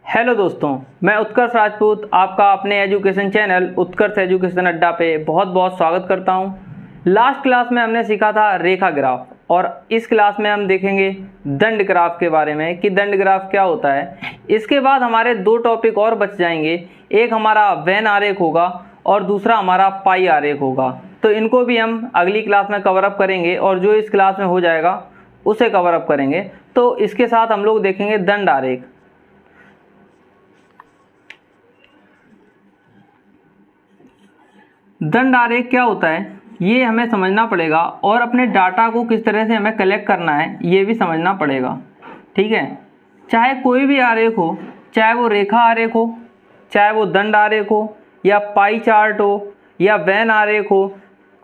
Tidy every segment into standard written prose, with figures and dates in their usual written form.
Hello दोस्तों, मैं उत्कर्ष राजपूत आपका अपने एजुकेशन चैनल उत्कर्ष एजुकेशन अड्डा पे बहुत बहुत स्वागत करता हूं। लास्ट क्लास में हमने सीखा था रेखा ग्राफ और इस क्लास में हम देखेंगे दंड ग्राफ के बारे में कि दंड ग्राफ क्या होता है। इसके बाद हमारे दो टॉपिक और बच जाएंगे, एक हमारा वेन आरेख होगा और दूसरा हमारा पाई आरेख होगा। तो इनको भी हम अगली क्लास में कवर अप करेंगे और जो इस क्लास में हो जाएगा उसे कवर अप करेंगे। तो इसके साथ हम लोग देखेंगे दंड आरेख। दंड आरेख क्या होता है ये हमें समझना पड़ेगा और अपने डाटा को किस तरह से हमें कलेक्ट करना है ये भी समझना पड़ेगा। ठीक है, चाहे कोई भी आरेख हो, चाहे वो रेखा आरेख हो, चाहे वो दंड आरेख हो या पाई चार्ट हो या वेन आरेख हो,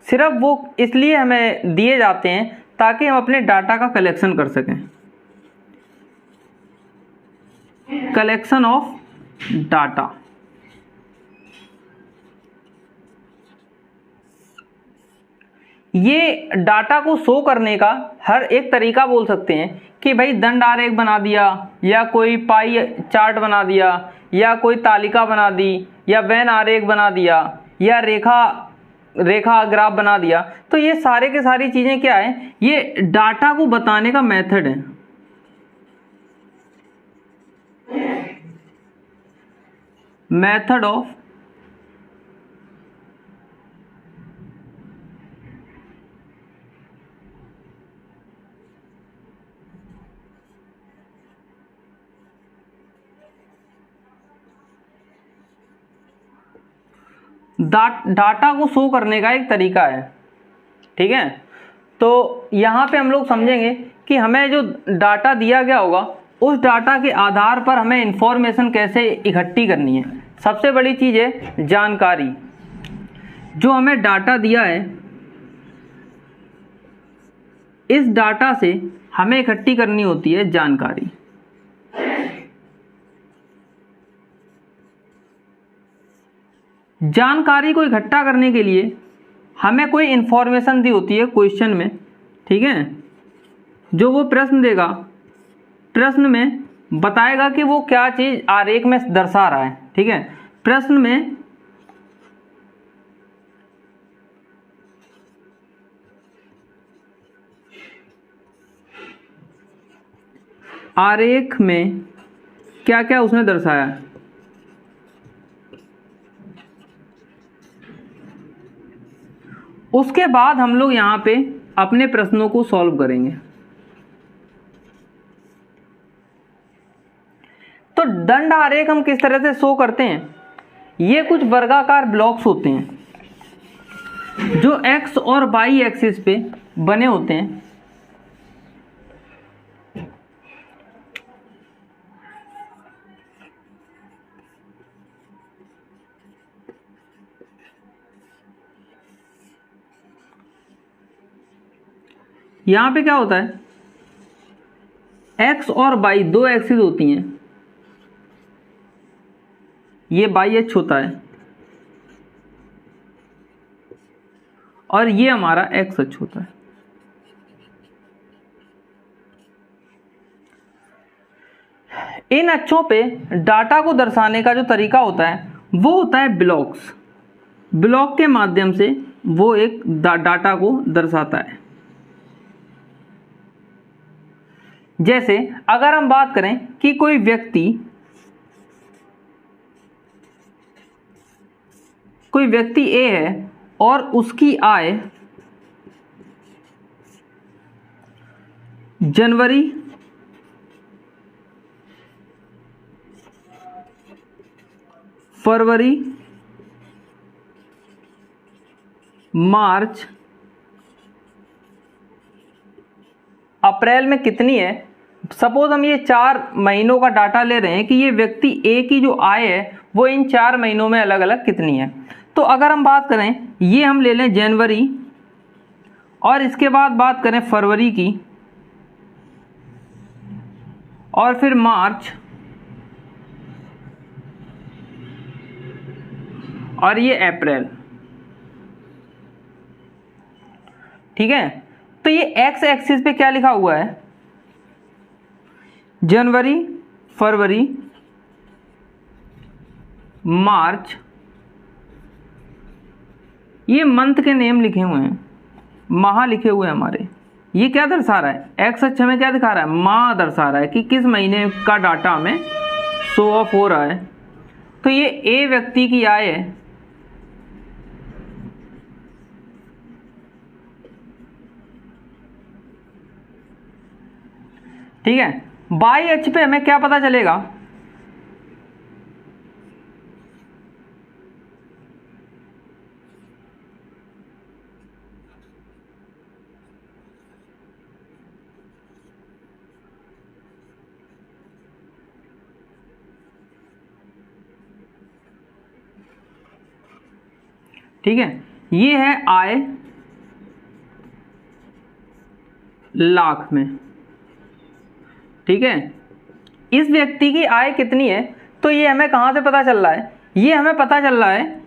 सिर्फ वो इसलिए हमें दिए जाते हैं ताकि हम अपने डाटा का कलेक्शन कर सकें। कलेक्शन ऑफ डाटा, ये डाटा को शो करने का हर एक तरीका बोल सकते हैं कि भाई दंड आरेख बना दिया या कोई पाई चार्ट बना दिया या कोई तालिका बना दी या वेन आरेख बना दिया या रेखा ग्राफ बना दिया। तो ये सारे के सारी चीज़ें क्या है, ये डाटा को बताने का मेथड है। मेथड ऑफ डाटा को शो करने का एक तरीका है। ठीक है, तो यहाँ पे हम लोग समझेंगे कि हमें जो डाटा दिया गया होगा उस डाटा के आधार पर हमें इंफॉर्मेशन कैसे इकट्ठी करनी है। सबसे बड़ी चीज़ है जानकारी। जो हमें डाटा दिया है इस डाटा से हमें इकट्ठी करनी होती है जानकारी। जानकारी को इकट्ठा करने के लिए हमें कोई इंफॉर्मेशन दी होती है क्वेश्चन में। ठीक है, जो वो प्रश्न देगा, प्रश्न में बताएगा कि वो क्या चीज़ आरेख में दर्शा रहा है। ठीक है, प्रश्न में आरेख में क्या क्या उसने दर्शाया है। उसके बाद हम लोग यहाँ पे अपने प्रश्नों को सॉल्व करेंगे। तो दंड आरेख हम किस तरह से शो करते हैं, ये कुछ वर्गाकार ब्लॉक्स होते हैं जो एक्स और वाई एक्सिस पे बने होते हैं। यहाँ पे क्या होता है, एक्स और वाई दो एक्सिस होती हैं। ये वाई एक्स होता है और ये हमारा एक्स अक्ष होता है। इन अक्षों पे डाटा को दर्शाने का जो तरीका होता है वो होता है ब्लॉक्स। ब्लॉक के माध्यम से वो एक डाटा को दर्शाता है। जैसे अगर हम बात करें कि कोई व्यक्ति ए है और उसकी आय जनवरी, फरवरी, मार्च, अप्रैल में कितनी है। सपोज हम ये 4 महीनों का डाटा ले रहे हैं कि ये व्यक्ति ए की जो आय है वो इन 4 महीनों में अलग अलग कितनी है। तो अगर हम बात करें, ये हम ले लें जनवरी और इसके बाद बात करें फरवरी की और फिर मार्च और ये अप्रैल। ठीक है, तो ये एक्स एक्सिस पे क्या लिखा हुआ है, जनवरी, फरवरी, मार्च, ये मंथ के नेम लिखे हुए हैं, माह लिखे हुए हैं हमारे। ये क्या दर्शा रहा है, एक्स अक्ष हमें क्या दिखा रहा है, माह दर्शा रहा है कि किस महीने का डाटा हमें शो ऑफ हो रहा है। तो ये ए व्यक्ति की आय है, ठीक है। बाई अक्ष पे हमें क्या पता चलेगा, ठीक है। ये है आय लाख में, ठीक है। इस व्यक्ति की आय कितनी है, तो ये हमें कहाँ से पता चल रहा है, ये हमें पता चल रहा है,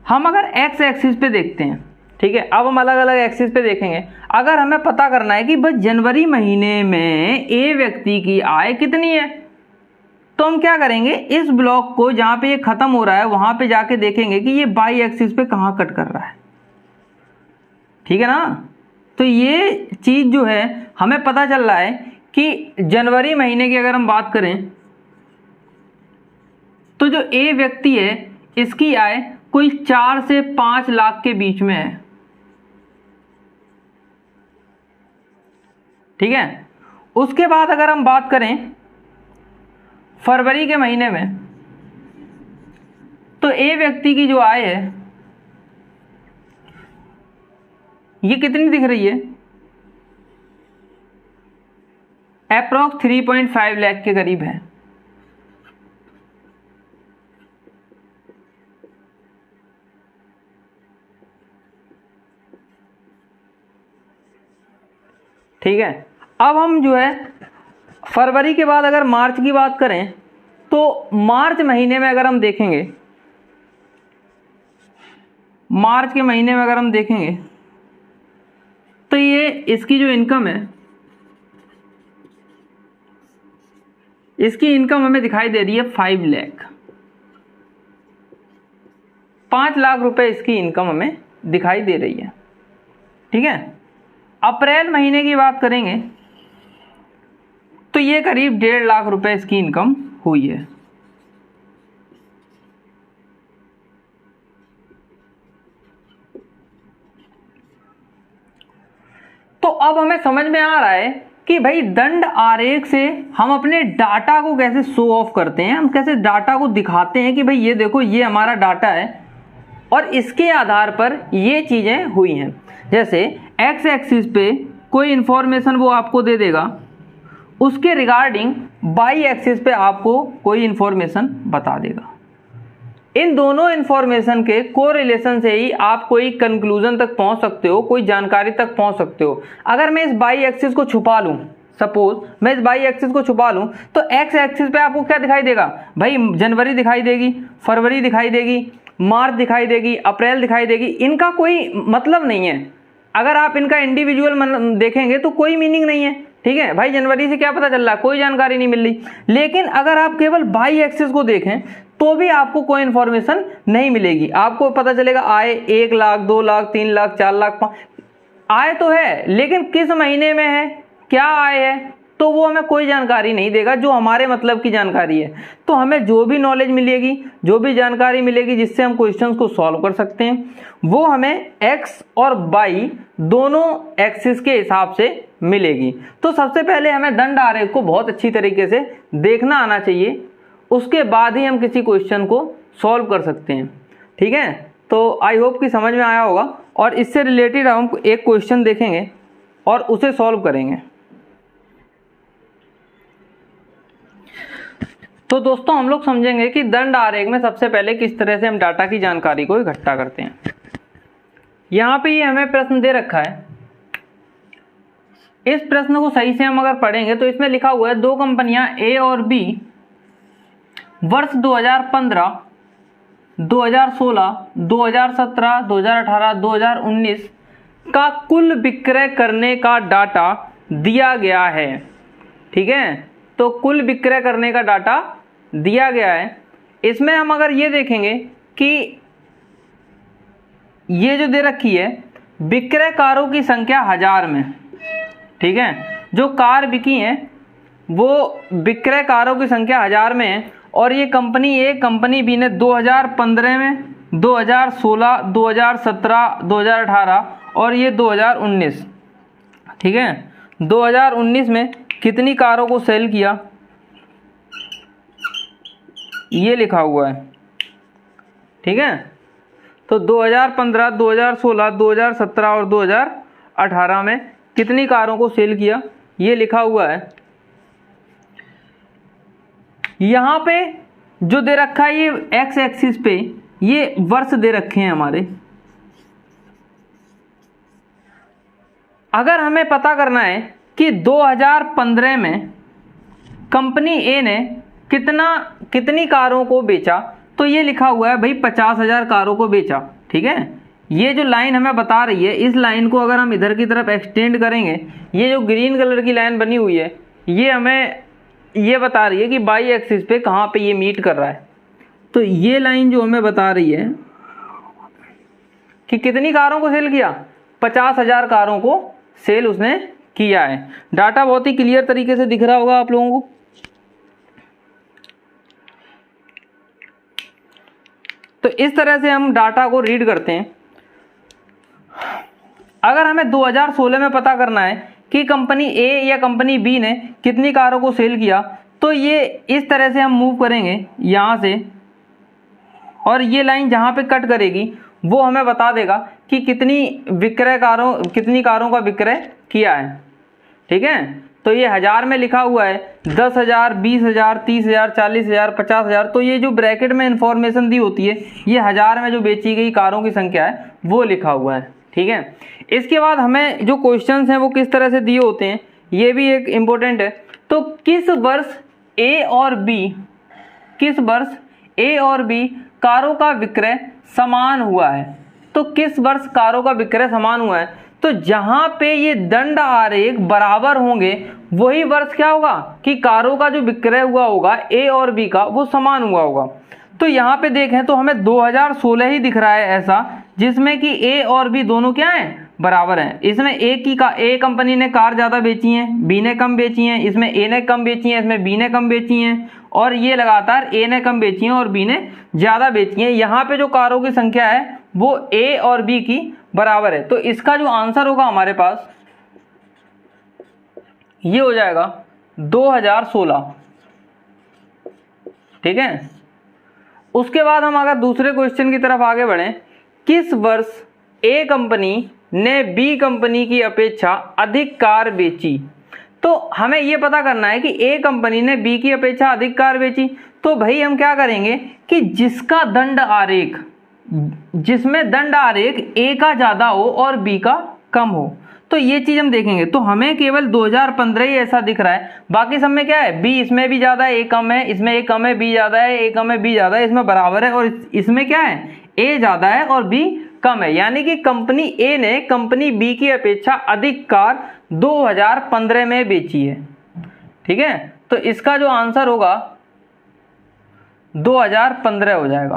हम अगर एक्स एक्सिस पे देखते हैं, ठीक है। अब हम अलग अलग एक्सिस पे देखेंगे। अगर हमें पता करना है कि भाई जनवरी महीने में ए व्यक्ति की आय कितनी है, तो हम क्या करेंगे, इस ब्लॉक को जहाँ पे ये खत्म हो रहा है वहाँ पे जाके देखेंगे कि ये बाई एक्सिस पे कहाँ कट कर रहा है, ठीक है ना। तो ये चीज़ जो है हमें पता चल रहा है कि जनवरी महीने की अगर हम बात करें तो जो ए व्यक्ति है इसकी आय कोई 4 से 5 लाख के बीच में है, ठीक है। उसके बाद अगर हम बात करें फरवरी के महीने में, तो ए व्यक्ति की जो आय है ये कितनी दिख रही है, अप्रॉक्स 3.5 लाख के करीब है, ठीक है। अब हम जो है फरवरी के बाद अगर मार्च की बात करें, तो मार्च महीने में अगर हम देखेंगे, मार्च के महीने में अगर हम देखेंगे तो ये इसकी जो इनकम है, इसकी इनकम हमें दिखाई दे रही है 5 लाख, 5 लाख रुपए इसकी इनकम हमें दिखाई दे रही है, ठीक है। अप्रैल महीने की बात करेंगे तो ये करीब 1.5 लाख रुपए इसकी इनकम हुई है, तो अब हमें समझ में आ रहा है कि भाई दंड आरेख से हम अपने डाटा को कैसे शो ऑफ करते हैं, हम कैसे डाटा को दिखाते हैं कि भाई ये देखो ये हमारा डाटा है और इसके आधार पर ये चीज़ें हुई हैं। जैसे एक्स एक्सिस पे कोई इंफॉर्मेशन वो आपको दे देगा, उसके रिगार्डिंग बाई एक्सिस पे आपको कोई इंफॉर्मेशन बता देगा। इन दोनों इंफॉर्मेशन के कोरिलेशन से ही आप कोई कंक्लूजन तक पहुंच सकते हो, कोई जानकारी तक पहुंच सकते हो। अगर मैं इस बाई एक्सिस को छुपा लूं, सपोज मैं इस बाई एक्सिस को छुपा लूं, तो एक्स एक्सिस पे आपको क्या दिखाई देगा, भाई जनवरी दिखाई देगी, फरवरी दिखाई देगी, मार्च दिखाई देगी, अप्रैल दिखाई देगी। इनका कोई मतलब नहीं है, अगर आप इनका इंडिविजुअल देखेंगे तो कोई मीनिंग नहीं है, ठीक है। भाई जनवरी से क्या पता चल रहा है, कोई जानकारी नहीं मिल रही। लेकिन अगर आप केवल बाई एक्सिस को देखें तो भी आपको कोई इंफॉर्मेशन नहीं मिलेगी। आपको पता चलेगा आय 1 लाख, 2 लाख, 3 लाख, 4 लाख, 5 आय तो है, लेकिन किस महीने में है, क्या आय है, तो वो हमें कोई जानकारी नहीं देगा जो हमारे मतलब की जानकारी है। तो हमें जो भी नॉलेज मिलेगी, जो भी जानकारी मिलेगी जिससे हम क्वेश्चंस को सॉल्व कर सकते हैं, वो हमें एक्स और बाई दोनों एक्सिस के हिसाब से मिलेगी। तो सबसे पहले हमें दंड आरेख को बहुत अच्छी तरीके से देखना आना चाहिए, उसके बाद ही हम किसी क्वेश्चन को सॉल्व कर सकते हैं, ठीक है। तो आई होप कि समझ में आया होगा, और इससे रिलेटेड हम एक क्वेश्चन देखेंगे और उसे सॉल्व करेंगे। तो दोस्तों हम लोग समझेंगे कि दंड आरेख में सबसे पहले किस तरह से हम डाटा की जानकारी को इकट्ठा करते हैं। यहाँ पे ये हमें प्रश्न दे रखा है, इस प्रश्न को सही से हम अगर पढ़ेंगे तो इसमें लिखा हुआ है 2 कंपनियां ए और बी वर्ष 2015, 2016, 2017, 2018, 2019 का कुल विक्रय करने का डाटा दिया गया है, ठीक है। तो कुल विक्रय करने का डाटा दिया गया है। इसमें हम अगर ये देखेंगे कि ये जो दे रखी है विक्रय कारों की संख्या 1000 में, ठीक है, जो कार बिकी हैं वो विक्रय कारों की संख्या 1000 में है, और ये कंपनी ए कंपनी बी ने 2015 में, 2016, 2017, 2018 और ये 2019, ठीक है, 2019 में कितनी कारों को सेल किया ये लिखा हुआ है, ठीक है। तो 2015, 2016, 2017 और 2018 में कितनी कारों को सेल किया ये लिखा हुआ है। यहाँ पे जो दे रखा है ये एक्स एक्सिस पे ये वर्ष दे रखे हैं हमारे। अगर हमें पता करना है कि 2015 में कंपनी ए ने कितनी कारों को बेचा, तो ये लिखा हुआ है भाई 50,000 कारों को बेचा, ठीक है। ये जो लाइन हमें बता रही है, इस लाइन को अगर हम इधर की तरफ एक्सटेंड करेंगे, ये जो ग्रीन कलर की लाइन बनी हुई है ये हमें ये बता रही है कि बाई एक्सिस पे कहाँ पे ये मीट कर रहा है। तो ये लाइन जो हमें बता रही है कि कितनी कारों को सेल किया, 50,000 कारों को सेल उसने किया है। डाटा बहुत ही क्लियर तरीके से दिख रहा होगा आप लोगों को। तो इस तरह से हम डाटा को रीड करते हैं। अगर हमें 2016 में पता करना है कि कंपनी ए या कंपनी बी ने कितनी कारों को सेल किया, तो ये इस तरह से हम मूव करेंगे यहाँ से, और ये लाइन जहाँ पे कट करेगी वो हमें बता देगा कि कितनी कारों का विक्रय किया है, ठीक है। तो ये 1000 में लिखा हुआ है, 10,000, 20,000, 30,000, 40,000, 50,000। तो ये जो ब्रैकेट में इंफॉर्मेशन दी होती है ये 1000 में जो बेची गई कारों की संख्या है वो लिखा हुआ है, ठीक है। इसके बाद हमें जो क्वेश्चंस हैं वो किस तरह से दिए होते हैं ये भी एक इम्पोर्टेंट है। तो किस वर्ष ए और बी कारों का विक्रय समान हुआ है। तो किस वर्ष कारों का विक्रय समान हुआ है, तो जहां पे ये दंड आरेख बराबर होंगे वही वर्ष क्या होगा कि कारों का जो विक्रय हुआ होगा ए और बी का वो समान हुआ होगा। तो यहाँ पे देखें तो हमें 2016 ही दिख रहा है ऐसा, जिसमें कि ए और बी दोनों क्या हैं, बराबर हैं। इसमें ए कंपनी ने कार ज़्यादा बेची हैं, बी ने कम बेची हैं, इसमें ए ने कम बेची हैं, इसमें बी ने कम बेची हैं, और ये लगातार ए ने कम बेची हैं और बी ने ज़्यादा बेची हैं। यहाँ पे जो कारों की संख्या है वो ए और बी की बराबर है। तो इसका जो आंसर होगा हमारे पास ये हो जाएगा 2016, ठीक है। उसके बाद हम अगर दूसरे क्वेश्चन की तरफ आगे बढ़ें, किस वर्ष ए कंपनी ने बी कंपनी की अपेक्षा अधिक कार बेची। तो हमें यह पता करना है कि ए कंपनी ने बी की अपेक्षा अधिक कार बेची। तो भाई हम क्या करेंगे कि जिसका दंड आरेख, जिसमें दंड आरेख ए का ज़्यादा हो और बी का कम हो, तो ये चीज़ हम देखेंगे। तो हमें केवल 2015 ही ऐसा दिख रहा है, बाकी सब में क्या है, बी इसमें भी ज़्यादा है ए कम है, इसमें ए कम है बी ज़्यादा है, ए कम है बी ज़्यादा है, इसमें बराबर है, और इसमें क्या है ए ज़्यादा है और बी कम है। यानी कि कंपनी ए ने कंपनी बी की अपेक्षा अधिक कार 2015 में बेची है, ठीक है। तो इसका जो आंसर होगा 2015 हो जाएगा।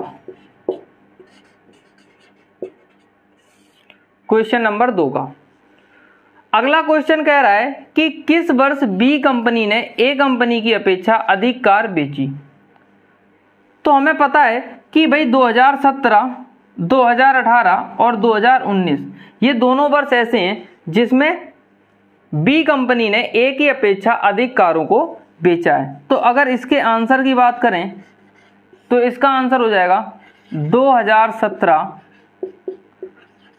क्वेश्चन नंबर 2 का अगला क्वेश्चन कह रहा है कि किस वर्ष बी कंपनी ने ए कंपनी की अपेक्षा अधिक कार बेची। तो हमें पता है कि भाई 2017, 2018 और 2019 ये दोनों वर्ष ऐसे हैं जिसमें बी कंपनी ने ए की अपेक्षा अधिक कारों को बेचा है। तो अगर इसके आंसर की बात करें तो इसका आंसर हो जाएगा 2017,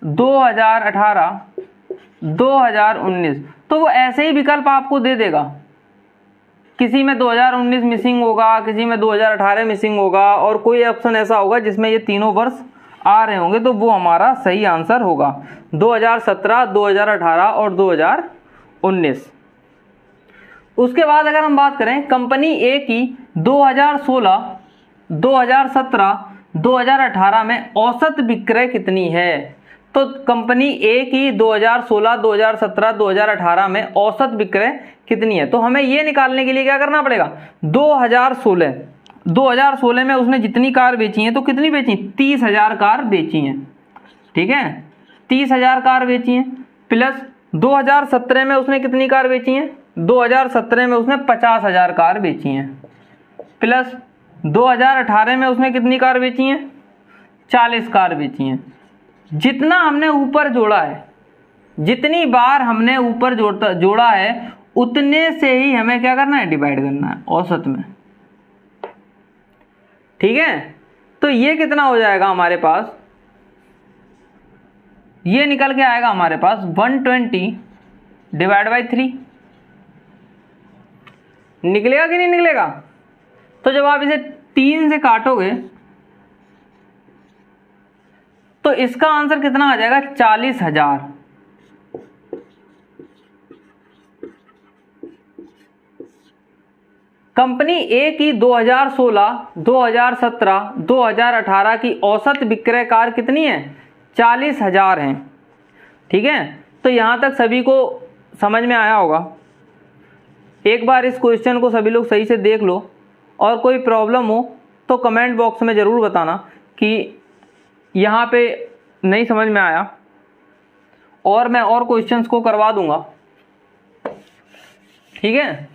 2018, 2019। तो वो ऐसे ही विकल्प आपको दे देगा, किसी में 2019 मिसिंग होगा, किसी में 2018 मिसिंग होगा, और कोई ऑप्शन ऐसा होगा जिसमें ये तीनों वर्ष आ रहे होंगे। तो वो हमारा सही आंसर होगा 2017, 2018 और 2019। उसके बाद अगर हम बात करें कंपनी ए की 2016, 2017, 2018 में औसत विक्रय कितनी है। तो कंपनी ए की 2016, 2017, 2018 में औसत विक्रय कितनी है। तो हमें ये निकालने के लिए क्या करना पड़ेगा, 2016 में उसने जितनी कार बेची हैं तो कितनी बेची, 30,000 कार बेची हैं, ठीक है, 30,000 कार बेची हैं, प्लस 2017 में उसने कितनी कार बेची हैं, 2017 में उसने 50,000 कार बेची हैं, प्लस 2018 में उसने कितनी कार बेची हैं, 40 कार बेची हैं। जितना हमने ऊपर जोड़ा है, जितनी बार हमने ऊपर जोड़ा है उतने से ही हमें क्या करना है, डिवाइड करना है औसत में, ठीक है। तो ये कितना हो जाएगा हमारे पास, ये निकल के आएगा हमारे पास 120 डिवाइड बाई 3। निकलेगा कि नहीं निकलेगा। तो जब आप इसे 3 से काटोगे तो इसका आंसर कितना आ जाएगा, 40,000। कंपनी ए की 2016, 2017, 2018 की औसत विक्रय कार कितनी है, 40,000 हैं, ठीक है। तो यहां तक सभी को समझ में आया होगा। एक बार इस क्वेश्चन को सभी लोग सही से देख लो, और कोई प्रॉब्लम हो तो कमेंट बॉक्स में ज़रूर बताना कि यहाँ पे नहीं समझ में आया, और मैं और क्वेश्चंस को करवा दूंगा, ठीक है।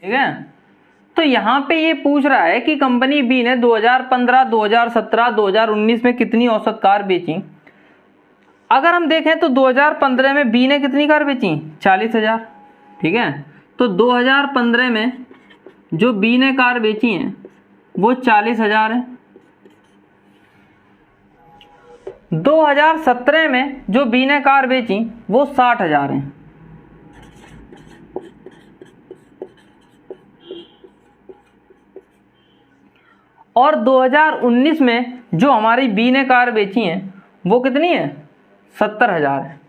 ठीक है, तो यहाँ पे ये पूछ रहा है कि कंपनी बी ने 2015, 2017, 2019 में कितनी औसत कार बेची। अगर हम देखें तो 2015 में बी ने कितनी कार बेची, 40,000, ठीक है। तो 2015 में जो बी ने कार बेची हैं वो 40,000 है। 2017 में जो बी ने कार बेची वो 60,000 है, और 2019 में जो हमारी बी ने कार बेची हैं वो कितनी है, 70,000 है,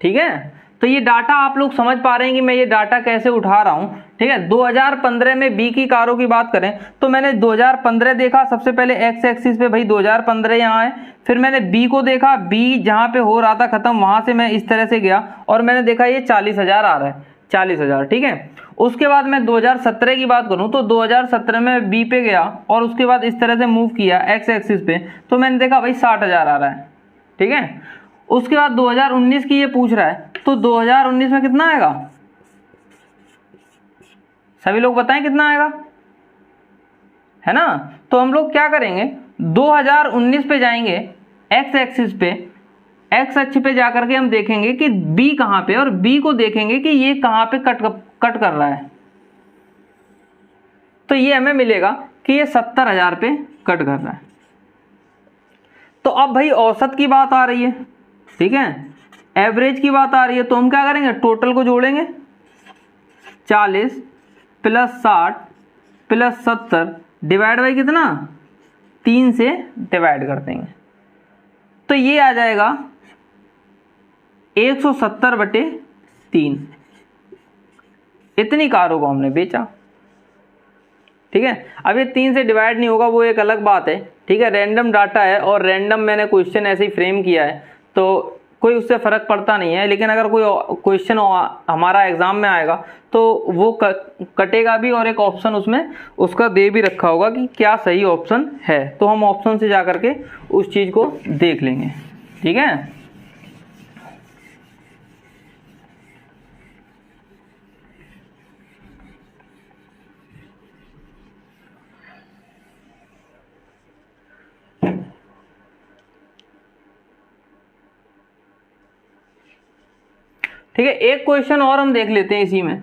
ठीक है। तो ये डाटा आप लोग समझ पा रहे हैं कि मैं ये डाटा कैसे उठा रहा हूँ, ठीक है। 2015 में बी की कारों की बात करें तो मैंने 2015 देखा, सबसे पहले एक्स एक्सिस पे भाई 2015 यहाँ है, फिर मैंने बी को देखा, बी जहाँ पे हो रहा था खत्म वहाँ से मैं इस तरह से गया और मैंने देखा ये 40,000 आ रहा है, 40,000, ठीक है। उसके बाद मैं 2017 की बात करूं तो 2017 में बी पे गया और उसके बाद इस तरह से मूव किया एक्स एक्सिस पे, तो मैंने देखा भाई 60,000 आ रहा है, ठीक है। उसके बाद 2019 की ये पूछ रहा है, तो 2019 में कितना आएगा, सभी लोग बताएं कितना आएगा, है ना। तो हम लोग क्या करेंगे, 2019 पे जाएंगे एक्स एक्सिस पे, एक्स अक्ष पे जाकर के हम देखेंगे कि बी कहाँ पे, और बी को देखेंगे कि ये कहाँ पे कट कर रहा है। तो ये हमें मिलेगा कि ये 70,000 पे कट कर रहा है। तो अब भाई औसत की बात आ रही है, ठीक है, एवरेज की बात आ रही है, तो हम क्या करेंगे, टोटल को जोड़ेंगे, 40 प्लस 60 प्लस 70 डिवाइड बाई कितना, 3 से डिवाइड कर देंगे, तो ये आ जाएगा 170/3। इतनी कारों को हमने बेचा, ठीक है। अब ये 3 से डिवाइड नहीं होगा वो एक अलग बात है, ठीक है। रैंडम डाटा है और रैंडम मैंने क्वेश्चन ऐसे ही फ्रेम किया है, तो कोई उससे फ़र्क पड़ता नहीं है। लेकिन अगर कोई क्वेश्चन हमारा एग्ज़ाम में आएगा तो वो कटेगा भी, और एक ऑप्शन उसमें उसका दे भी रखा होगा कि क्या सही ऑप्शन है, तो हम ऑप्शन से जा करके उस चीज़ को देख लेंगे, ठीक है। ठीक है, एक क्वेश्चन और हम देख लेते हैं इसी में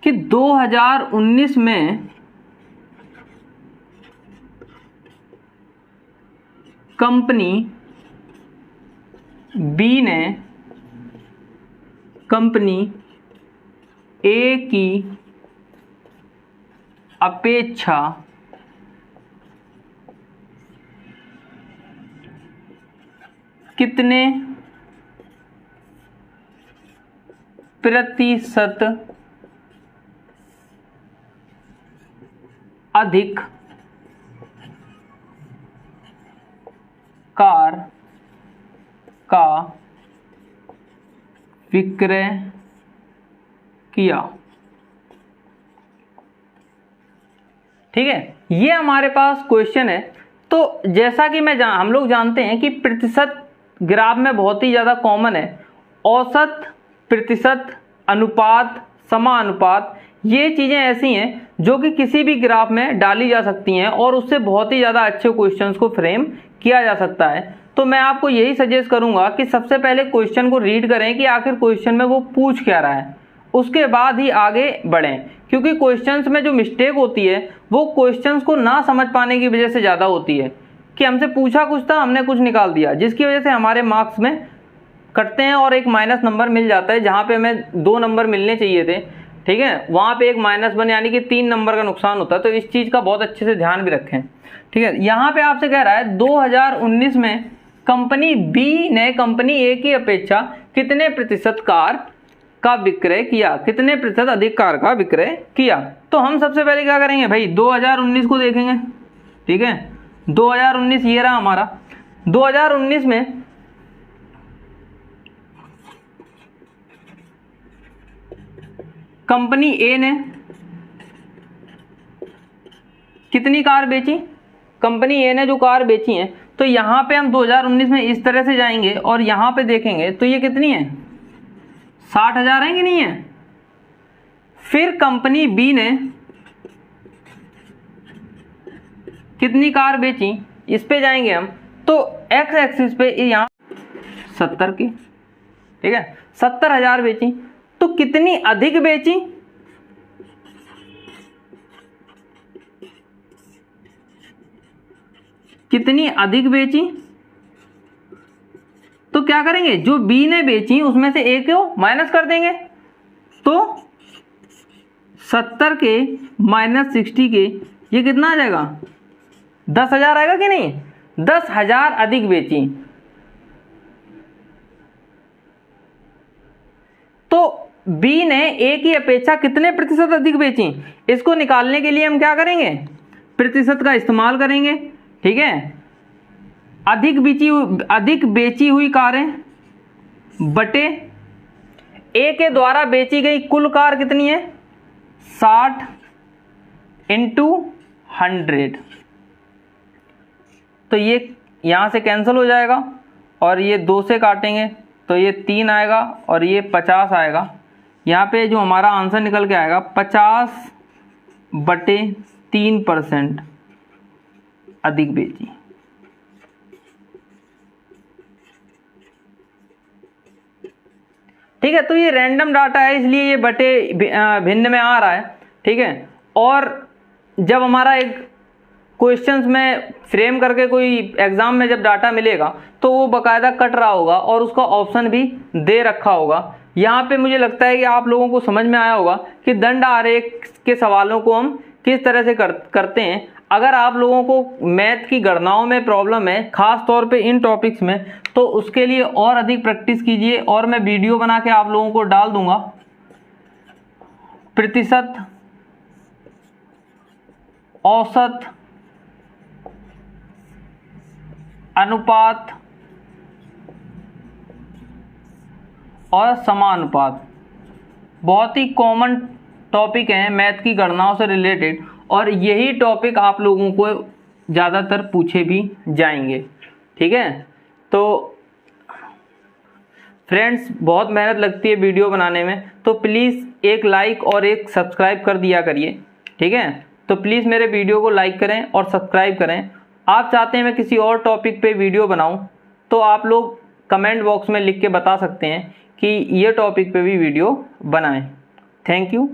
कि 2019 में कंपनी बी ने कंपनी ए की अपेक्षा कितने प्रतिशत अधिक कार का विक्रय किया। ठीक है, ये हमारे पास क्वेश्चन है। तो जैसा कि हम लोग जानते हैं कि प्रतिशत ग्राफ में बहुत ही ज़्यादा कॉमन है। औसत, प्रतिशत, अनुपात, समानुपात, ये चीज़ें ऐसी हैं जो कि किसी भी ग्राफ में डाली जा सकती हैं और उससे बहुत ही ज़्यादा अच्छे क्वेश्चंस को फ्रेम किया जा सकता है। तो मैं आपको यही सजेस्ट करूंगा कि सबसे पहले क्वेश्चन को रीड करें कि आखिर क्वेश्चन में वो पूछ क्या रहा है, उसके बाद ही आगे बढ़ें। क्योंकि क्वेश्चंस में जो मिस्टेक होती है वो क्वेश्चंस को ना समझ पाने की वजह से ज़्यादा होती है कि हमसे पूछा कुछ था, हमने कुछ निकाल दिया, जिसकी वजह से हमारे मार्क्स में कटते हैं और एक माइनस नंबर मिल जाता है। जहाँ पे हमें 2 नंबर मिलने चाहिए थे, ठीक है, वहाँ पे एक -1 यानी कि 3 नंबर का नुकसान होता है। तो इस चीज़ का बहुत अच्छे से ध्यान भी रखें। ठीक है, यहाँ पे आपसे कह रहा है 2019 में कंपनी बी ने कंपनी ए की अपेक्षा कितने प्रतिशत कार का विक्रय किया, कितने प्रतिशत अधिक कार का विक्रय किया। तो हम सबसे पहले क्या करेंगे भाई, 2019 को देखेंगे। ठीक है, 2019 ये रहा हमारा। 2019 में कंपनी ए ने कितनी कार बेची, कंपनी ए ने जो कार बेची है, तो यहाँ पे हम 2019 में इस तरह से जाएंगे और यहाँ पे देखेंगे तो ये कितनी है, 60,000 है कि नहीं है। फिर कंपनी बी ने कितनी कार बेची, इस पे जाएंगे हम, तो एक्स एक्सिस पे यहाँ 70 की, ठीक है, 70,000 बेची। तो कितनी अधिक बेची, कितनी अधिक बेची, तो क्या करेंगे, जो बी ने बेची उसमें से एक को माइनस कर देंगे। तो 70 के -60 के ये कितना आ जाएगा, 10,000 आएगा कि नहीं, 10,000 अधिक बेची। तो बी ने ए की अपेक्षा कितने प्रतिशत अधिक बेची, इसको निकालने के लिए हम क्या करेंगे, प्रतिशत का इस्तेमाल करेंगे। ठीक है, अधिक बेची हुई कारें बटे ए के द्वारा बेची गई कुल कार कितनी है, 60 × 100। तो ये यहां से कैंसिल हो जाएगा और ये 2 से काटेंगे तो ये 3 आएगा और ये 50 आएगा। यहाँ पे जो हमारा आंसर निकल के आएगा 50/3% अधिक बेची। ठीक है, तो ये रैंडम डाटा है इसलिए ये बटे भिन्न में आ रहा है। ठीक है, और जब हमारा एक क्वेश्चंस में फ्रेम करके कोई एग्जाम में जब डाटा मिलेगा तो वो बकायदा कट रहा होगा और उसका ऑप्शन भी दे रखा होगा। यहाँ पे मुझे लगता है कि आप लोगों को समझ में आया होगा कि दंड आरेख के सवालों को हम किस तरह से करते हैं। अगर आप लोगों को मैथ की गणनाओं में प्रॉब्लम है, खास तौर पे इन टॉपिक्स में, तो उसके लिए और अधिक प्रैक्टिस कीजिए और मैं वीडियो बना के आप लोगों को डाल दूंगा। प्रतिशत, औसत, अनुपात और समानुपात बहुत ही कॉमन टॉपिक हैं मैथ की गणनाओं से रिलेटेड, और यही टॉपिक आप लोगों को ज़्यादातर पूछे भी जाएंगे। ठीक है, तो फ्रेंड्स बहुत मेहनत लगती है वीडियो बनाने में, तो प्लीज़ एक लाइक और एक सब्सक्राइब कर दिया करिए। ठीक है, तो प्लीज़ मेरे वीडियो को लाइक करें और सब्सक्राइब करें। आप चाहते हैं मैं किसी और टॉपिक पे वीडियो बनाऊं तो आप लोग कमेंट बॉक्स में लिख के बता सकते हैं कि ये टॉपिक पे भी वीडियो बनाएं। Thank you.